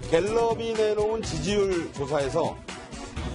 갤럽이 내놓은 지지율 조사에서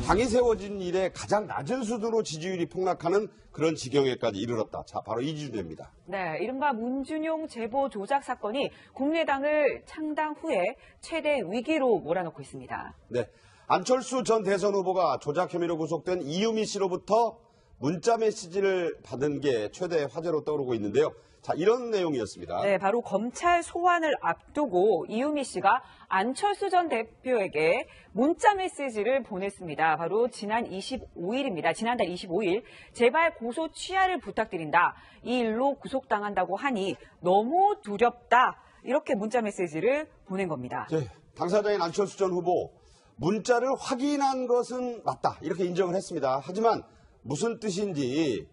당이 세워진 이래 가장 낮은 수준으로 지지율이 폭락하는 그런 지경에까지 이르렀다. 자, 바로 이 주제입니다. 네, 이른바 문준용 제보 조작 사건이 국민의당을 창당 후에 최대 위기로 몰아넣고 있습니다. 네, 안철수 전 대선 후보가 조작 혐의로 구속된 이유미 씨로부터 문자 메시지를 받은 게 최대 화제로 떠오르고 있는데요. 자, 이런 내용이었습니다. 네, 바로 검찰 소환을 앞두고 이유미 씨가 안철수 전 대표에게 문자 메시지를 보냈습니다. 바로 지난달 25일 제발 고소 취하를 부탁드린다. 이 일로 구속당한다고 하니 너무 두렵다. 이렇게 문자 메시지를 보낸 겁니다. 네, 당사자인 안철수 전 후보 문자를 확인한 것은 맞다. 이렇게 인정을 했습니다. 하지만 무슨 뜻인지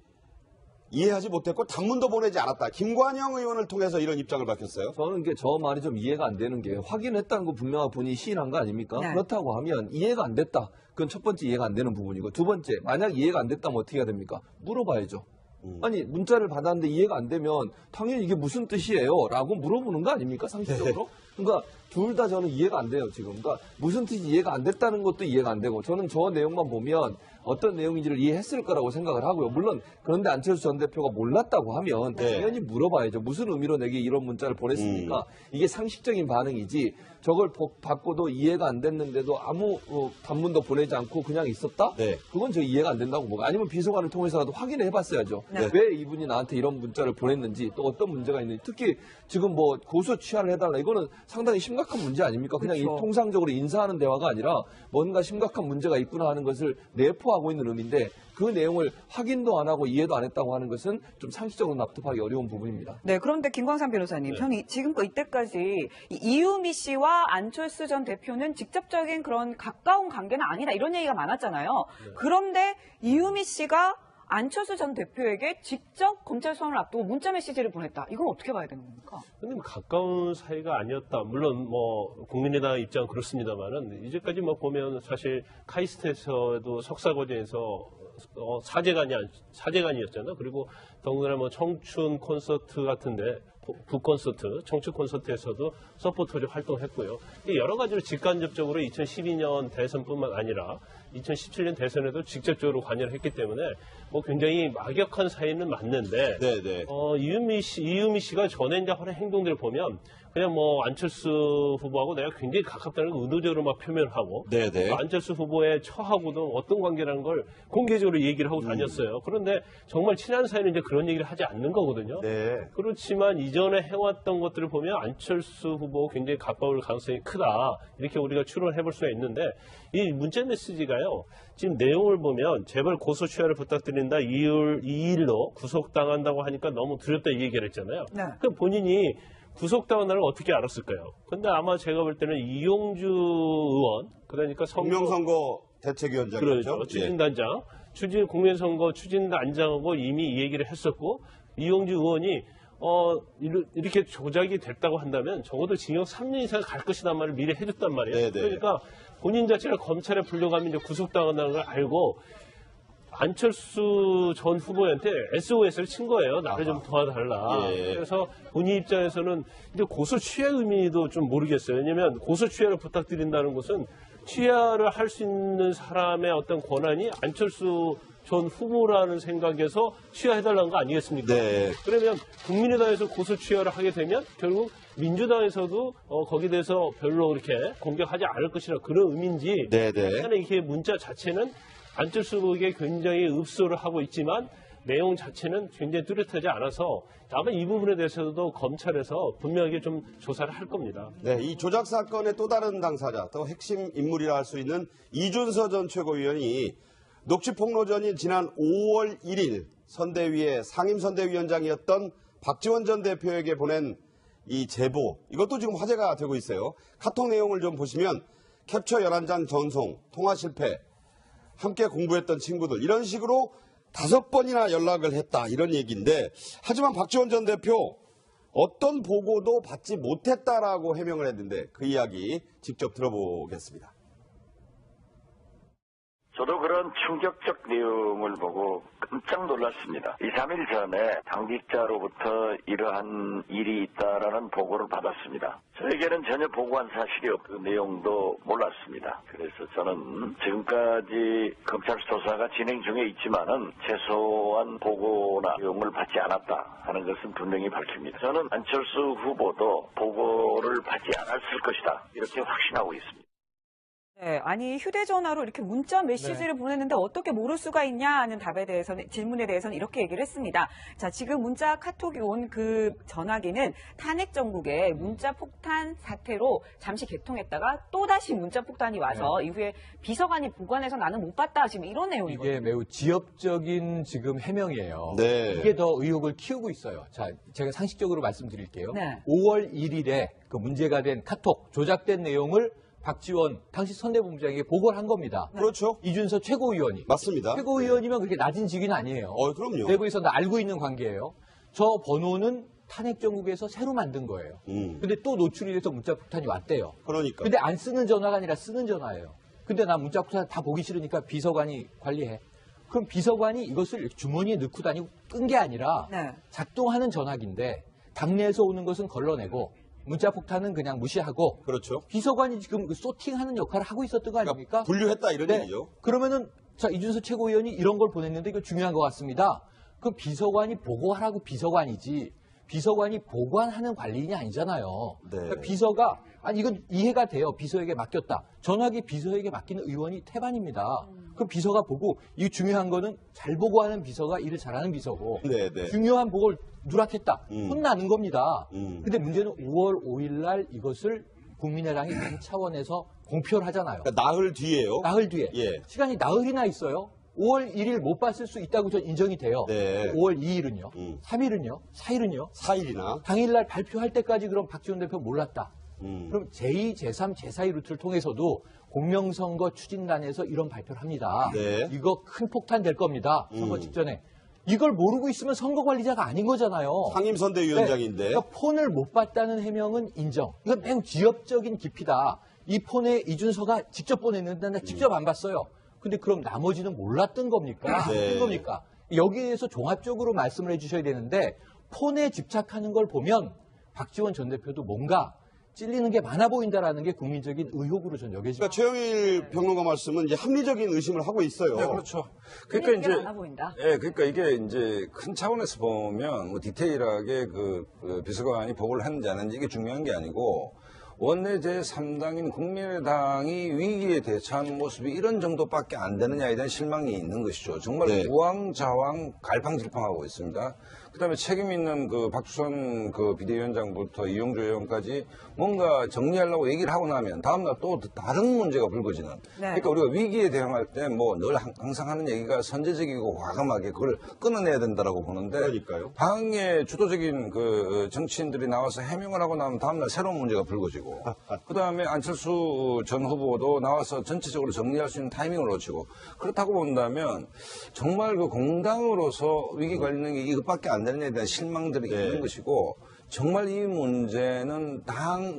이해하지 못했고 단문도 보내지 않았다. 김관영 의원을 통해서 이런 입장을 밝혔어요. 저는 저 말이 좀 이해가 안 되는 게 확인했다는 거 분명하게 본인이 시인한 거 아닙니까? 네. 그렇다고 하면 이해가 안 됐다. 그건 첫 번째 이해가 안 되는 부분이고 두 번째 만약 이해가 안 됐다면 어떻게 해야 됩니까? 물어봐야죠. 아니 문자를 받았는데 이해가 안 되면 당연히 이게 무슨 뜻이에요? 라고 물어보는 거 아닙니까? 상식적으로? 그러니까 둘 다 저는 이해가 안 돼요 지금. 그러니까 무슨 뜻이 이해가 안 됐다는 것도 이해가 안 되고 저는 저 내용만 보면 어떤 내용인지를 이해했을 거라고 생각을 하고요. 물론 그런데 안철수 전 대표가 몰랐다고 하면 당연히 물어봐야죠. 무슨 의미로 내게 이런 문자를 보냈습니까? 이게 상식적인 반응이지 저걸 받고도 이해가 안 됐는데도 아무 단문도 보내지 않고 그냥 있었다? 네. 그건 저 이해가 안 된다고 보고 아니면 비서관을 통해서라도 확인을 해봤어야죠. 네. 왜 이분이 나한테 이런 문자를 보냈는지 또 어떤 문제가 있는지 특히 지금 뭐 고소 취하를 해달라 이거는 상당히 심각한 문제 아닙니까? 그냥 그렇죠. 통상적으로 인사하는 대화가 아니라 뭔가 심각한 문제가 있구나 하는 것을 내포하고 있는 의미인데 그 내용을 확인도 안 하고 이해도 안 했다고 하는 것은 좀 상식적으로 납득하기 어려운 부분입니다. 네, 그런데 김광삼 변호사님, 저는 지금껏 이때까지 이유미 씨와 안철수 전 대표는 직접적인 그런 가까운 관계는 아니다 이런 얘기가 많았잖아요. 그런데 이유미 씨가 안철수 전 대표에게 직접 검찰 소환을 앞두고 문자 메시지를 보냈다. 이건 어떻게 봐야 되는 겁니까? 근데 가까운 사이가 아니었다. 물론 국민의당 입장 그렇습니다만은 이제까지 보면 사실 카이스트에서도 석사 과정에서 사제관이었잖아요. 그리고 더군다나 청춘 콘서트 같은데 북콘서트, 청춘 콘서트에서도 서포터로 활동했고요. 여러 가지로 직간접적으로 2012년 대선뿐만 아니라 2017년 대선에도 직접적으로 관여를 했기 때문에 굉장히 막역한 사이는 맞는데 네네. 이유미 씨가 전에 이제 하는 행동들을 보면 그냥 안철수 후보하고 내가 굉장히 가깝다는 걸 의도적으로 막 표현을 하고 네네. 안철수 후보의 처하고도 어떤 관계라는 걸 공개적으로 얘기를 하고 다녔어요. 그런데 정말 친한 사이는 이제 그런 얘기를 하지 않는 거거든요. 네. 그렇지만 이전에 해왔던 것들을 보면 안철수 후보가 굉장히 가까울 가능성이 크다. 이렇게 우리가 추론을 해볼 수가 있는데 이 문자 메시지가요. 지금 내용을 보면 제발 고소 취하를 부탁드린다. 2일로 구속당한다고 하니까 너무 두렵다 이 얘기를 했잖아요. 네. 그럼 본인이 구속당한다는 걸 어떻게 알았을까요? 근데 아마 제가 볼 때는 이용주 의원, 그러니까 공명선거 대책위원장이죠. 그렇죠. 추진단장, 공명선거 추진단장하고 이미 이 얘기를 했었고, 이용주 의원이 이렇게 조작이 됐다고 한다면 적어도 징역 3년 이상 갈 것이란 말을 미리 해줬단 말이에요. 네네. 그러니까 본인 자체가 검찰에 불려가면 이제 구속당한다는 걸 알고 안철수 전 후보한테 SOS를 친 거예요. 나를 좀 도와달라. 예. 그래서 본인 입장에서는 근데 고소 취하 의미도 좀 모르겠어요. 왜냐하면 고소 취하를 부탁드린다는 것은 취하를 할 수 있는 사람의 어떤 권한이 안철수 전 후보라는 생각에서 취하해달라는 거 아니겠습니까? 네. 그러면 국민의당에서 고소 취하를 하게 되면 결국 민주당에서도 거기에 대해서 별로 그렇게 공격하지 않을 것이라 그런 의미인지 네네. 저는 이게 문자 자체는 안철수 후보에게 굉장히 읍소를 하고 있지만 내용 자체는 굉장히 뚜렷하지 않아서 아마 이 부분에 대해서도 검찰에서 분명하게 좀 조사를 할 겁니다. 네, 이 조작 사건의 또 다른 당사자, 또 핵심 인물이라 할 수 있는 이준서 전 최고위원이 녹취폭로전인 지난 5월 1일 선대위의 상임선대위원장이었던 박지원 전 대표에게 보낸 이 제보, 이것도 지금 화제가 되고 있어요. 카톡 내용을 좀 보시면 캡처 11장 전송, 통화 실패, 함께 공부했던 친구들 이런 식으로 5번이나 연락을 했다 이런 얘기인데 하지만 박지원 전 대표 어떤 보고도 받지 못했다라고 해명을 했는데 그 이야기 직접 들어보겠습니다. 저도 그런 충격적 내용을 보고 깜짝 놀랐습니다. 2, 3일 전에 당직자로부터 이러한 일이 있다라는 보고를 받았습니다. 저에게는 전혀 보고한 사실이 없고 그 내용도 몰랐습니다. 그래서 저는 지금까지 검찰 수사가 진행 중에 있지만은 최소한 보고나 내용을 받지 않았다 하는 것은 분명히 밝힙니다. 저는 안철수 후보도 보고를 받지 않았을 것이다 이렇게 확신하고 있습니다. 네, 아니 휴대전화로 이렇게 문자 메시지를 보냈는데 어떻게 모를 수가 있냐 하는 질문에 대해서는 이렇게 얘기를 했습니다. 자, 지금 문자 카톡이 온 그 전화기는 탄핵 정국의 문자 폭탄 사태로 잠시 개통했다가 또 다시 문자 폭탄이 와서 이후에 비서관이 보관해서 나는 못 봤다 지금 이런 내용이거든요. 이게 매우 지엽적인 지금 해명이에요. 네. 이게 더 의혹을 키우고 있어요. 자, 제가 상식적으로 말씀드릴게요. 네. 5월 1일에 그 문제가 된 카톡 조작된 내용을 박지원 당시 선대본부장에게 보고를 한 겁니다. 그렇죠. 이준서 최고위원이. 맞습니다. 최고위원이면 그렇게 낮은 직위는 아니에요. 그럼요. 내부에서 다 알고 있는 관계예요. 저 번호는 탄핵 정국에서 새로 만든 거예요. 근데 또 노출이 돼서 문자 폭탄이 왔대요. 그러니까. 근데 안 쓰는 전화가 아니라 쓰는 전화예요. 근데 나 문자 폭탄 다 보기 싫으니까 비서관이 관리해. 그럼 비서관이 이것을 주머니에 넣고 다니고 끈 게 아니라 네. 작동하는 전화기인데 당내에서 오는 것은 걸러내고 문자 폭탄은 그냥 무시하고 그렇죠. 비서관이 지금 그 소팅하는 역할을 하고 있었던 거 아닙니까? 분류했다 이런 네. 얘기죠. 그러면은 자 이준석 최고위원이 이런 걸 보냈는데 이거 중요한 것 같습니다. 그럼 비서관이 보고하라고 비서관이지 비서관이 보관하는 관리인이 아니잖아요. 네. 그러니까 비서가 아니 이건 이해가 돼요. 비서에게 맡겼다. 전화기 비서에게 맡기는 의원이 태반입니다. 그럼 비서가 보고 이 중요한 거는 잘 보고하는 비서가 일을 잘하는 비서고 네, 네. 중요한 보고를 누락했다. 혼나는 겁니다. 근데 문제는 5월 5일 날 이것을 국민의당이 당 차원에서 공표를 하잖아요. 그러니까 나흘 뒤에요. 나흘 뒤에. 예. 시간이 나흘이나 있어요. 5월 1일 못 봤을 수 있다고 전 인정이 돼요. 네. 5월 2일은요. 3일은요. 4일은요. 4일이나. 당일날 발표할 때까지 그럼 박지원 대표 몰랐다. 그럼 제2, 제3, 제4의 루트를 통해서도 공명선거 추진단에서 이런 발표를 합니다. 네. 이거 큰 폭탄 될 겁니다. 선거 직전에. 이걸 모르고 있으면 선거관리자가 아닌 거잖아요. 상임선대위원장인데. 네. 그러니까 폰을 못 봤다는 해명은 인정. 이건 매우 지엽적인 깊이다. 이 폰에 이준서가 직접 보냈는데 나 직접 안 봤어요. 근데 그럼 나머지는 몰랐던 겁니까? 네. 어떤 겁니까? 여기에 대해서 종합적으로 말씀을 해주셔야 되는데 폰에 집착하는 걸 보면 박지원 전 대표도 뭔가 찔리는 게 많아 보인다라는 게 국민적인 의혹으로 전 여겨집니다. 그러니까 최영일 평론가 말씀은 이제 합리적인 의심을 하고 있어요. 네, 그렇죠. 그러니까 이게 많아 보인다. 예, 그러니까 이게 이제 큰 차원에서 보면 뭐 디테일하게 그 비서관이 보고를 했는지 안 했는지 이게 중요한 게 아니고 원내 제3당인 국민의당이 위기에 대처하는 모습이 이런 정도밖에 안 되느냐에 대한 실망이 있는 것이죠. 정말 네. 우왕좌왕 갈팡질팡하고 있습니다. 그다음에 책임 있는 그 박주선 그 비대위원장부터 이용주 의원까지 뭔가 정리하려고 얘기를 하고 나면 다음날 또 다른 문제가 불거지는. 네. 그러니까 우리가 위기에 대응할 때 뭐 늘 항상 하는 얘기가 선제적이고 과감하게 그걸 끊어내야 된다라고 보는데. 그러니까요. 당의 주도적인 그 정치인들이 나와서 해명을 하고 나면 다음날 새로운 문제가 불거지고. 그다음에 안철수 전 후보도 나와서 전체적으로 정리할 수 있는 타이밍을 놓치고. 그렇다고 본다면 정말 그 공당으로서 위기 관리능이 이것밖에 안 되는 데 대한 실망들이 있는 것이고 정말 이 문제는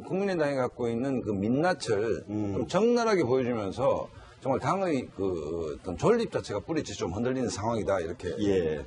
국민의당이 갖고 있는 그 민낯을 좀 적나라하게 보여주면서 정말 당의 그 어떤 존립 자체가 뿌리째 좀 흔들리는 상황이다 이렇게. 예.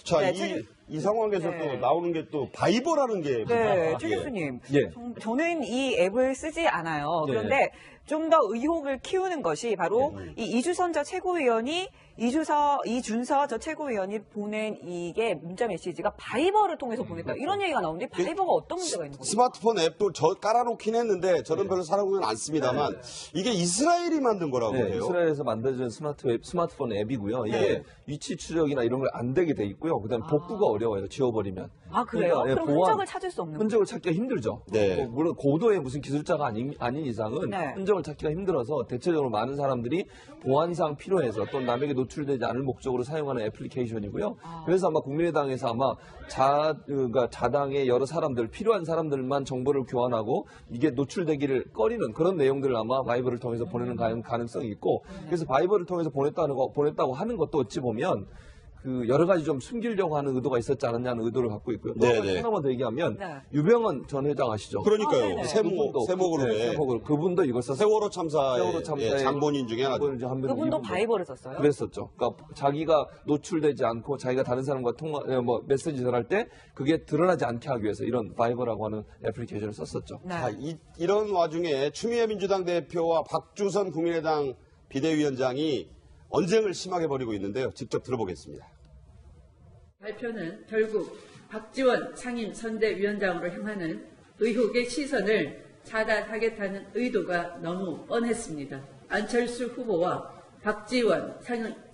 자, 네, 이 상황에서 네. 또 나오는 게 또 바이버라는 게. 네, 최 예. 교수님. 예. 저는 이 앱을 쓰지 않아요. 네. 그런데 좀 더 의혹을 키우는 것이 바로 이 이주선 저 최고위원이 이준서 저 최고위원이 보낸 이게 문자 메시지가 바이버를 통해서 보냈다. 이런 얘기가 나오는데 바이버가 어떤 문제가 있는 거죠? 스마트폰 앱도 깔아놓긴 했는데 저는 별로 사용은 않습니다만 이게 이스라엘이 만든 거라고 네, 해요. 이스라엘에서 만들어진 스마트폰 앱이고요. 이게 네. 위치 추적이나 이런 걸 안 되게 돼 있고요. 그다음에 복구가 어려워요. 지워버리면. 아, 그래요? 그러니까, 예, 그럼 흔적을 찾을 수 없는 거죠? 흔적을 찾기가 힘들죠. 네. 뭐 물론 고도의 무슨 기술자가 아닌 이상은 네. 흔적을 찾기가 힘들어서 대체적으로 많은 사람들이 보안상 필요해서 또 남에게 노출되지 않을 목적으로 사용하는 애플리케이션이고요. 그래서 아마 국민의당에서 아마 그러니까 자당의 여러 사람들, 필요한 사람들만 정보를 교환하고 이게 노출되기를 꺼리는 그런 내용들을 아마 바이버를 통해서 보내는 가능성이 있고 그래서 바이버를 통해서 보냈다고 하는 것도 어찌 보면 그 여러 가지 좀 숨기려고 하는 의도가 있었지 않았냐는 의도를 갖고 있고요. 또 네네. 하나만 더 얘기하면 네. 유병헌 전 회장 아시죠? 그러니까요. 네네. 세모그룹에 세모그룹 그분도 이걸 썼어요. 세월호 참사의 장본인 중에 하나. 그분도 바이버를 썼어요? 그랬었죠. 그러니까 자기가 노출되지 않고 자기가 다른 사람과 메시지 전할 때 그게 드러나지 않게 하기 위해서 이런 바이버라고 하는 애플리케이션을 썼었죠. 네. 자, 이런 와중에 추미애 민주당 대표와 박주선 국민의당 비대위원장이 언쟁을 심하게 벌이고 있는데요. 직접 들어보겠습니다. 발표는 결국 박지원 상임선대위원장으로 향하는 의혹의 시선을 차단하겠다는 의도가 너무 뻔했습니다. 안철수 후보와 박지원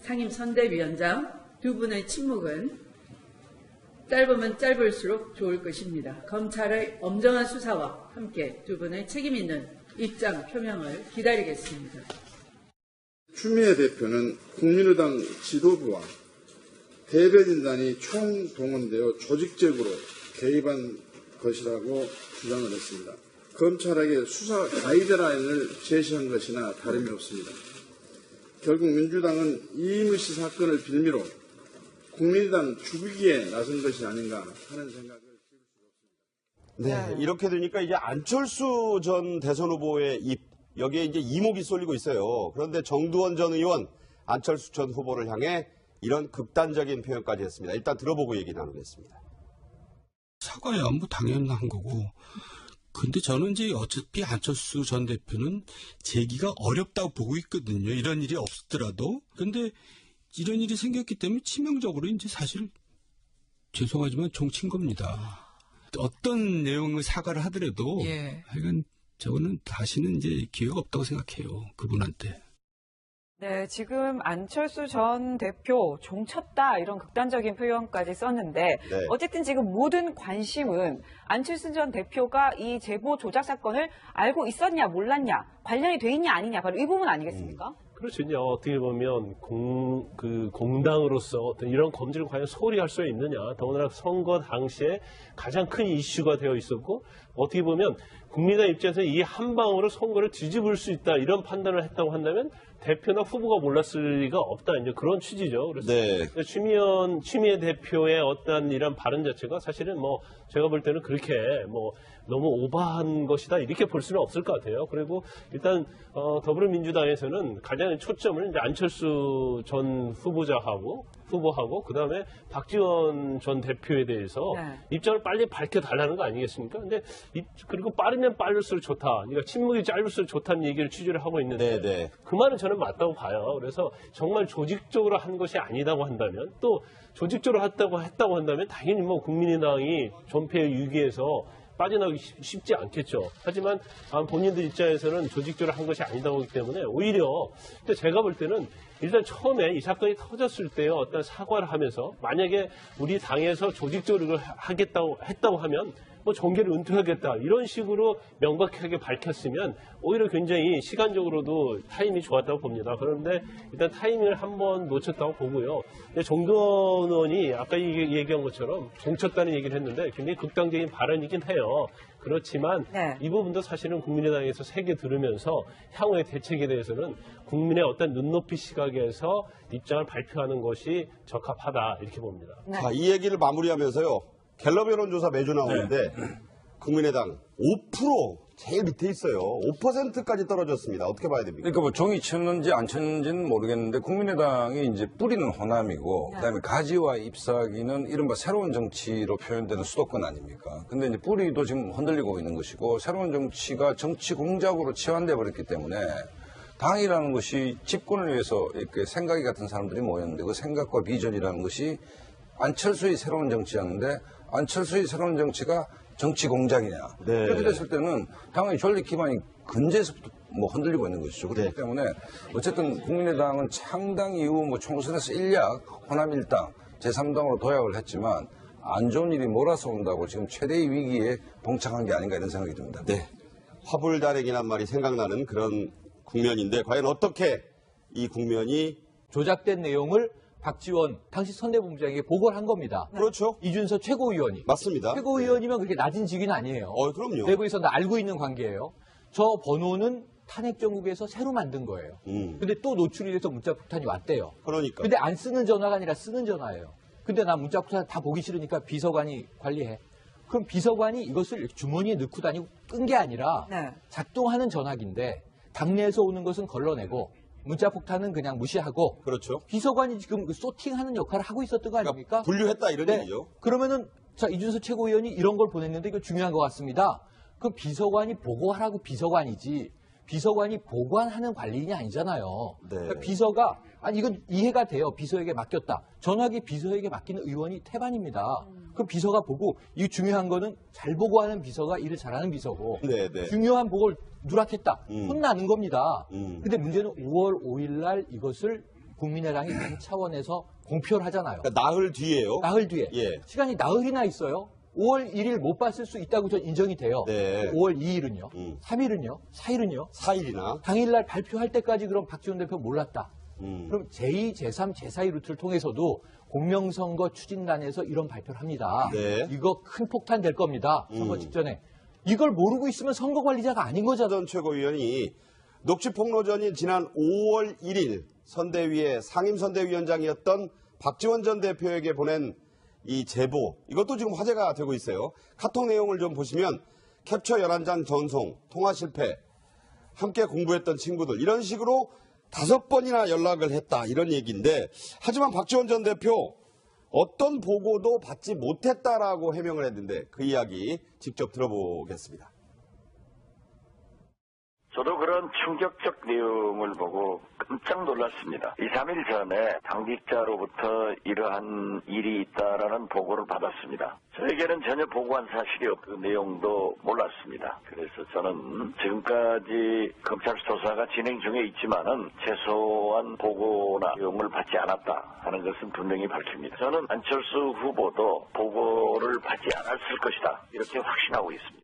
상임선대위원장 두 분의 침묵은 짧으면 짧을수록 좋을 것입니다. 검찰의 엄정한 수사와 함께 두 분의 책임 있는 입장 표명을 기다리겠습니다. 추미애 대표는 국민의당 지도부와 대변인단이 총동원되어 조직적으로 개입한 것이라고 주장을 했습니다. 검찰에게 수사 가이드라인을 제시한 것이나 다름이 없습니다. 결국 민주당은 이인우 씨 사건을 빌미로 국민의당 죽이기에 나선 것이 아닌가 하는 생각을 네, 이렇게 되니까 이제 안철수 전 대선 후보의 입, 여기에 이제 이목이 쏠리고 있어요. 그런데 정두원 전 의원, 안철수 전 후보를 향해 이런 극단적인 표현까지 했습니다. 일단 들어보고 얘기 나누겠습니다. 사과야 뭐 당연한 거고. 근데 저는 이제 어차피 안철수 전 대표는 재기가 어렵다고 보고 있거든요. 이런 일이 없더라도. 근데 이런 일이 생겼기 때문에 치명적으로 이제 사실 죄송하지만 종친 겁니다. 어떤 내용의 사과를 하더라도 하여간 저거는 다시는 이제 기회가 없다고 생각해요. 그분한테. 네, 지금 안철수 전 대표 종쳤다 이런 극단적인 표현까지 썼는데 네. 어쨌든 지금 모든 관심은 안철수 전 대표가 이 제보 조작 사건을 알고 있었냐 몰랐냐 관련이 돼 있냐 아니냐 바로 이 부분 아니겠습니까? 그렇죠. 이제 어떻게 보면 공당으로서 어떤 이런 검증을 과연 소홀히 할 수 있느냐. 더구나 선거 당시에 가장 큰 이슈가 되어 있었고 어떻게 보면 국민의 입장에서 이 한 방으로 선거를 뒤집을 수 있다 이런 판단을 했다고 한다면 대표나 후보가 몰랐을 리가 없다 이제 그런 취지죠. 그래서 네. 추미애 대표의 어떤 이런 발언 자체가 사실은 뭐 제가 볼 때는 그렇게 뭐 너무 오버한 것이다 이렇게 볼 수는 없을 것 같아요. 그리고 일단 더불어민주당에서는 가장 초점을 이제 안철수 전 후보하고 그다음에 박지원 전 대표에 대해서 입장을 빨리 밝혀달라는 거 아니겠습니까? 근데 그리고 빠르면 빠를수록 좋다. 그러니까 침묵이 짧을수록 좋다는 얘기를 취지를 하고 있는데 그 말은 저는 맞다고 봐요. 그래서 정말 조직적으로 한 것이 아니다고 한다면 또 조직적으로 했다고 한다면 당연히 뭐 국민의당이 존폐의 위기에서 빠져나오기 쉽지 않겠죠. 하지만 본인들 입장에서는 조직적으로 한 것이 아니다고 하기 때문에 오히려 제가 볼 때는 일단 처음에 이 사건이 터졌을 때의 어떤 사과를 하면서 만약에 우리 당에서 조직적으로 이걸 했다고 하면 뭐 정계를 은퇴하겠다 이런 식으로 명백하게 밝혔으면 오히려 굉장히 시간적으로도 타이밍이 좋았다고 봅니다. 그런데 일단 타이밍을 한번 놓쳤다고 보고요. 근데 정두원 의원이 아까 얘기한 것처럼 종쳤다는 얘기를 했는데 굉장히 극단적인 발언이긴 해요. 그렇지만 이 부분도 사실은 국민의당에서 세게 들으면서 향후의 대책에 대해서는 국민의 어떤 눈높이 시각에서 입장을 발표하는 것이 적합하다 이렇게 봅니다. 자, 이 얘기를 마무리하면서요. 갤럽 여론조사 매주 나오는데 국민의당 5% 제일 밑에 있어요. 5%까지 떨어졌습니다. 어떻게 봐야 됩니까? 그러니까 뭐 종이 쳤는지 안 쳤는지는 모르겠는데 국민의당이 이제 뿌리는 호남이고 그다음에 가지와 잎사귀는 이른바 새로운 정치로 표현되는 수도권 아닙니까? 근데 이제 뿌리도 지금 흔들리고 있는 것이고 새로운 정치가 정치 공작으로 치환돼 버렸기 때문에 당이라는 것이 집권을 위해서 이렇게 생각이 같은 사람들이 모였는데 그 생각과 비전이라는 것이 안철수의 새로운 정치였는데 안철수의 새로운 정치가 정치 공작이냐. 그렇게 됐을 때는 당연히 존립 기반이 근제에서부터 뭐 흔들리고 있는 것이죠. 그렇기 때문에 어쨌든 국민의당은 창당 이후 뭐 총선에서 일약 호남 일당, 제3당으로 도약을 했지만 안 좋은 일이 몰아서 온다고 지금 최대의 위기에 봉착한 게 아닌가 이런 생각이 듭니다. 네. 화불다랭이란 말이 생각나는 그런 국면인데 과연 어떻게 이 국면이 조작된 내용을 박지원 당시 선대본부장에게 보고를 한 겁니다. 그렇죠. 이준서 최고위원이. 맞습니다. 최고위원이면 그렇게 낮은 직위는 아니에요. 그럼요. 내부에서 다 알고 있는 관계예요. 저 번호는 탄핵 정국에서 새로 만든 거예요. 근데 또 노출이 돼서 문자폭탄이 왔대요. 그러니까. 근데 안 쓰는 전화가 아니라 쓰는 전화예요. 근데 나 문자폭탄 다 보기 싫으니까 비서관이 관리해. 그럼 비서관이 이것을 주머니에 넣고 다니고 끈 게 아니라 네. 작동하는 전화기인데 당내에서 오는 것은 걸러내고 문자폭탄은 그냥 무시하고 그렇죠. 비서관이 지금 그 소팅하는 역할을 하고 있었던 거 아닙니까? 분류했다 이런 네. 얘기죠. 그러면은 자 이준석 최고위원이 이런 걸 보냈는데 이거 중요한 것 같습니다. 그럼 비서관이 보고하라고 비서관이지 비서관이 보관하는 관리인이 아니잖아요. 네. 그러니까 비서가 아니 이건 이해가 돼요. 비서에게 맡겼다. 전화기 비서에게 맡기는 의원이 태반입니다. 그럼 비서가 보고 이 중요한 거는 잘 보고하는 비서가 일을 잘하는 비서고 네, 네. 중요한 보고를 누락했다. 혼나는 겁니다. 근데 문제는 5월 5일 날 이것을 국민의당이 당 차원에서 공표를 하잖아요. 그러니까 나흘 뒤에요. 나흘 뒤에. 예. 시간이 나흘이나 있어요. 5월 1일 못 봤을 수 있다고 전 인정이 돼요. 네. 5월 2일은요? 3일은요? 4일은요? 4일이나. 당일날 발표할 때까지 그럼 박지원 대표 몰랐다. 그럼 제2, 제3, 제4의 루트를 통해서도 공명선거 추진단에서 이런 발표를 합니다. 네. 이거 큰 폭탄 될 겁니다. 선거 직전에. 이걸 모르고 있으면 선거관리자가 아닌 거잖아요. 전 최고위원이 녹취폭로전인 지난 5월 1일 선대위의 상임선대위원장이었던 박지원 전 대표에게 보낸 이 제보, 이것도 지금 화제가 되고 있어요. 카톡 내용을 좀 보시면 캡처 11장 전송, 통화 실패, 함께 공부했던 친구들 이런 식으로 5번이나 연락을 했다 이런 얘기인데 하지만 박지원 전 대표 어떤 보고도 받지 못했다라고 해명을 했는데 그 이야기 직접 들어보겠습니다. 저도 그런 충격적 내용을 보고 깜짝 놀랐습니다. 2, 3일 전에 당직자로부터 이러한 일이 있다라는 보고를 받았습니다. 저에게는 전혀 보고한 사실이 없고 그 내용도 몰랐습니다. 그래서 저는 지금까지 검찰 조사가 진행 중에 있지만은 최소한 보고나 내용을 받지 않았다 하는 것은 분명히 밝힙니다. 저는 안철수 후보도 보고를 받지 않았을 것이다 이렇게 확신하고 있습니다.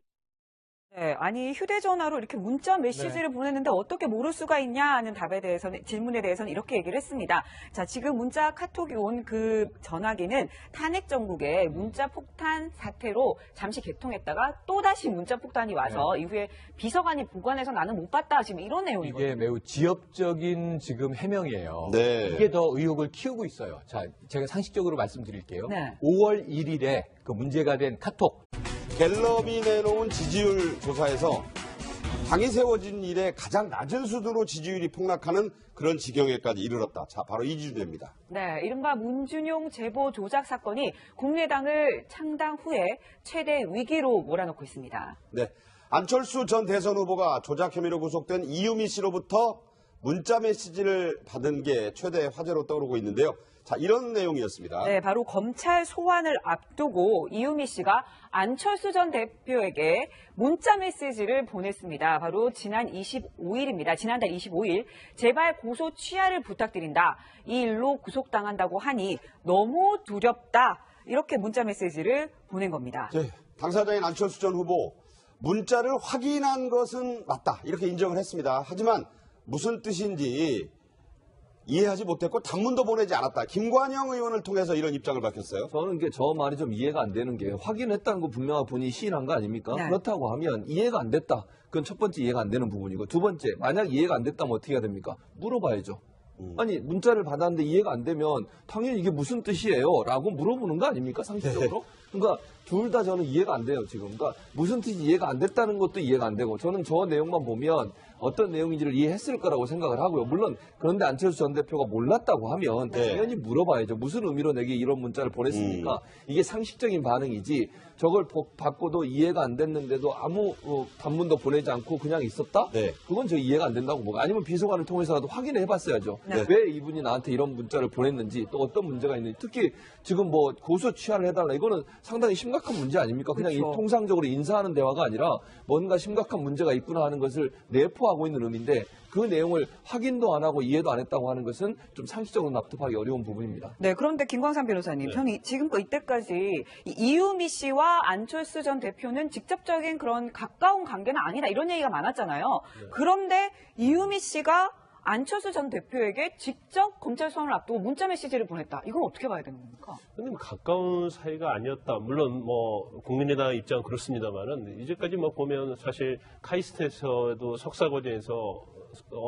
네, 아니 휴대전화로 이렇게 문자 메시지를 보냈는데 어떻게 모를 수가 있냐 하는 답에 대해서는 질문에 대해서는 이렇게 얘기를 했습니다. 자, 지금 문자 카톡이 온 그 전화기는 탄핵 정국의 문자 폭탄 사태로 잠시 개통했다가 또 다시 문자 폭탄이 와서 이후에 비서관이 보관해서 나는 못 봤다 지금 이런 내용이거든요. 이게 매우 지엽적인 지금 해명이에요. 네. 이게 더 의혹을 키우고 있어요. 자, 제가 상식적으로 말씀드릴게요. 네. 5월 1일에 그 문제가 된 카톡. 갤럽이 내놓은 지지율 조사에서 당이 세워진 이래 가장 낮은 수준으로 지지율이 폭락하는 그런 지경에까지 이르렀다. 자, 바로 이 주제입니다. 네, 이른바 문준용 제보 조작 사건이 국민의당을 창당 후에 최대 위기로 몰아넣고 있습니다. 네, 안철수 전 대선 후보가 조작 혐의로 구속된 이유미 씨로부터 문자 메시지를 받은 게 최대 화제로 떠오르고 있는데요. 자, 이런 내용이었습니다. 네, 바로 검찰 소환을 앞두고 이유미 씨가 안철수 전 대표에게 문자 메시지를 보냈습니다. 바로 지난 25일입니다. 지난달 25일 제발 고소 취하를 부탁드린다. 이 일로 구속당한다고 하니 너무 두렵다. 이렇게 문자 메시지를 보낸 겁니다. 네, 당사자인 안철수 전 후보 문자를 확인한 것은 맞다. 이렇게 인정을 했습니다. 하지만 무슨 뜻인지 이해하지 못했고 단문도 보내지 않았다. 김관영 의원을 통해서 이런 입장을 밝혔어요. 저는 저 말이 좀 이해가 안 되는 게 확인했다는 거 분명한 본인이 시인한 거 아닙니까? 네. 그렇다고 하면 이해가 안 됐다. 그건 첫 번째 이해가 안 되는 부분이고 두 번째 만약 이해가 안 됐다면 어떻게 해야 됩니까? 물어봐야죠. 아니 문자를 받았는데 이해가 안 되면 당연히 이게 무슨 뜻이에요? 라고 물어보는 거 아닙니까? 상식적으로? 그러니까 둘 다 저는 이해가 안 돼요 지금. 그러니까 무슨 뜻이 이해가 안 됐다는 것도 이해가 안 되고 저는 저 내용만 보면 어떤 내용인지를 이해했을 거라고 생각을 하고요. 물론 그런데 안철수 전 대표가 몰랐다고 하면 당연히 물어봐야죠. 무슨 의미로 내게 이런 문자를 보냈습니까? 이게 상식적인 반응이지 저걸 받고도 이해가 안 됐는데도 아무 단문도 보내지 않고 그냥 있었다? 네. 그건 저 이해가 안 된다고 보고 아니면 비서관을 통해서라도 확인을 해봤어야죠. 네. 왜 이분이 나한테 이런 문자를 보냈는지 또 어떤 문제가 있는지 특히 지금 뭐 고소 취하를 해달라 이거는 상당히 심각한 문제 아닙니까? 그냥 그렇죠. 통상적으로 인사하는 대화가 아니라 뭔가 심각한 문제가 있구나 하는 것을 내포하고 있는 의미인데 그 내용을 확인도 안 하고 이해도 안 했다고 하는 것은 좀 상식적으로 납득하기 어려운 부분입니다. 네, 그런데 김광삼 변호사님, 형이 지금껏 이때까지 이유미 씨와 안철수 전 대표는 직접적인 그런 가까운 관계는 아니다 이런 얘기가 많았잖아요. 그런데 이유미 씨가 안철수 전 대표에게 직접 검찰 소환을 앞두고 문자 메시지를 보냈다. 이건 어떻게 봐야 되는 겁니까? 근데 뭐 가까운 사이가 아니었다. 물론 뭐 국민의당 입장은 그렇습니다만은 이제까지 뭐 보면 사실 카이스트에서도 석사 과정에서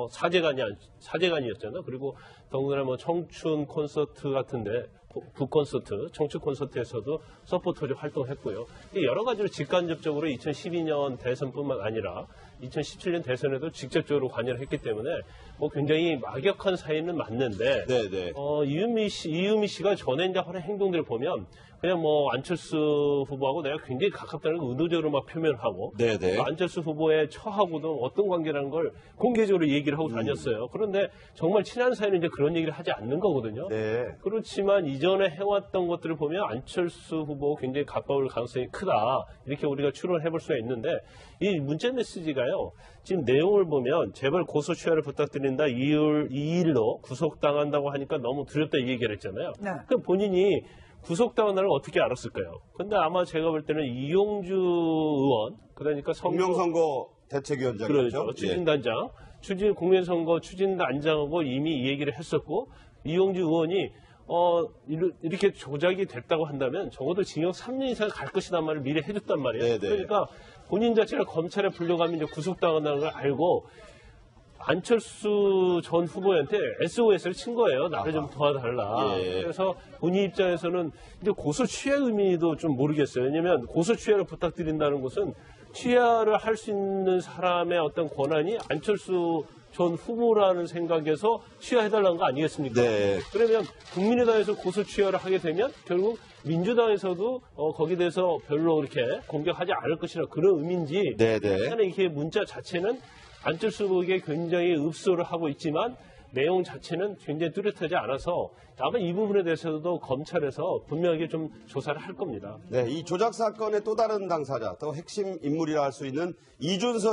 사제관이었잖아. 그리고 더군다나 뭐 청춘 콘서트 같은데 북콘서트, 청춘 콘서트에서도 서포터로 활동했고요. 여러 가지로 직간접적으로 2012년 대선뿐만 아니라 2017년 대선에도 직접적으로 관여를 했기 때문에 뭐 굉장히 막역한 사이는 맞는데 네네. 이유미 씨가 전에 이제 하는 행동들을 보면 그냥 뭐 안철수 후보하고 내가 굉장히 가깝다는 걸 의도적으로 막 표현하고 네네. 또 안철수 후보의 처하고도 어떤 관계라는 걸 공개적으로 얘기를 하고 다녔어요. 그런데 정말 친한 사이는 이제 그런 얘기를 하지 않는 거거든요. 네. 그렇지만 이전에 해왔던 것들을 보면 안철수 후보가 굉장히 가까울 가능성이 크다. 이렇게 우리가 추론해 볼 수가 있는데 이 문자 메시지가요. 지금 내용을 보면 제발 고소 취하를 부탁드린다. 2일로 구속당한다고 하니까 너무 두렵다 이 얘기를 했잖아요. 네. 그럼 본인이 구속당한다는 걸 어떻게 알았을까요? 근데 아마 제가 볼 때는 이용주 의원, 그러니까 공명선거 대책위원장이죠. 그렇죠. 추진단장, 국민선거 추진단장하고 이미 이 얘기를 했었고, 이용주 의원이, 이렇게 조작이 됐다고 한다면 적어도 징역 3년 이상 갈 것이란 말을 미리 해줬단 말이에요. 네네. 그러니까 본인 자체가 검찰에 불려가면 이제 구속당한다는 걸 알고, 안철수 전 후보한테 SOS를 친 거예요. 나를 좀 도와달라. 예. 그래서 본인 입장에서는 이제 고소 취하 의미도 좀 모르겠어요. 왜냐면 고소 취하를 부탁드린다는 것은 취하를 할 수 있는 사람의 어떤 권한이 안철수 전 후보라는 생각에서 취하해달라는 거 아니겠습니까? 네. 그러면 국민의당에서 고소 취하를 하게 되면 결국 민주당에서도 거기에 대해서 별로 이렇게 공격하지 않을 것이라 그런 의미인지 네네. 약간의 이게 문자 자체는 안철수 후보에게 굉장히 읍소를 하고 있지만 내용 자체는 굉장히 뚜렷하지 않아서 아마 이 부분에 대해서도 검찰에서 분명하게 좀 조사를 할 겁니다. 네, 이 조작 사건의 또 다른 당사자, 또 핵심 인물이라 할 수 있는 이준서